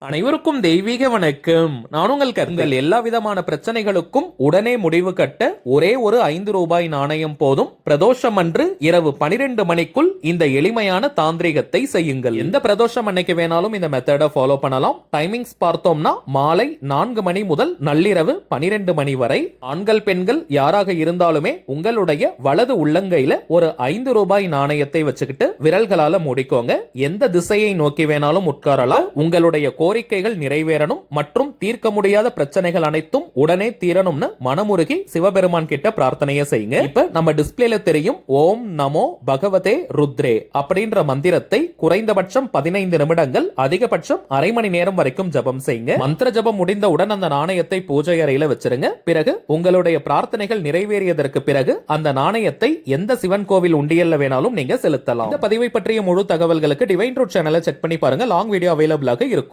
அனைவருக்கும் தெய்வீக வணக்கம். நான் உங்கள் கருங்கள். எல்லா விதமான பிரச்சனைகளுக்கும் உடனே முடிவு கட்ட ஒரே ஒரு ரூபாய் நாணயம் போதும். பிரதோஷம் அன்று இரவு 12 மணிக்குள் இந்த எளிமையான தாந்திரிகத்தை செய்யுங்கள். எந்த பிரதோஷம் அன்னைக்கு வேணாலும் இந்த மெத்தடை ஃபாலோ பண்ணலாம். டைமிங்ஸ் பார்த்தோம்னா மாலை 4 மணி முதல் நள்ளிரவு 12 மணி வரை. ஆண்கள் பெண்கள் யாராக இருந்தாலுமே உங்களுடைய வலது உள்ளங்கையில ஒரு ரூபாய் நாணயத்தை வச்சுக்கிட்டு விரல்களால மூடிக்கோங்க. எந்த திசையை நோக்கி வேணாலும் உட்காரலாம். உங்களுடைய கோரிக்கைகள் நிறைவேறணும் மற்றும் தீர்க்க முடியாத பிரச்சனைகள் அனைத்தும் உடனே தீரணும்னு மனமுருகி சிவபெருமான் கிட்ட பிரார்த்தனையை செய்யுங்க. இப்ப நம்ம டிஸ்பிளேல தெரியும் ஓம் நமோ பகவதே ருத்ரே அப்படின்ற மந்திரத்தை குறைந்தபட்சம் 15 நிமிடங்கள் அதிகபட்சம் அரை மணி நேரம் வரைக்கும் ஜபம் செய்யுங்க. மந்திர ஜபம் முடிந்தவுடன் அந்த நாணயத்தை பூஜை அறையில வச்சிருங்க. பிறகு உங்களுடைய பிரார்த்தனைகள் நிறைவேறியதற்கு பிறகு அந்த நாணயத்தை எந்த சிவன் கோவில் உண்டியல்ல வேணாலும் நீங்க செலுத்தலாம். இந்த பதிவை பற்றிய முழு தகவல்களுக்கு டிவைன் ட்ரூத் சேனலை செக் பண்ணி பாருங்க. லாங் வீடியோ அவைலபிளாக இருக்கும்.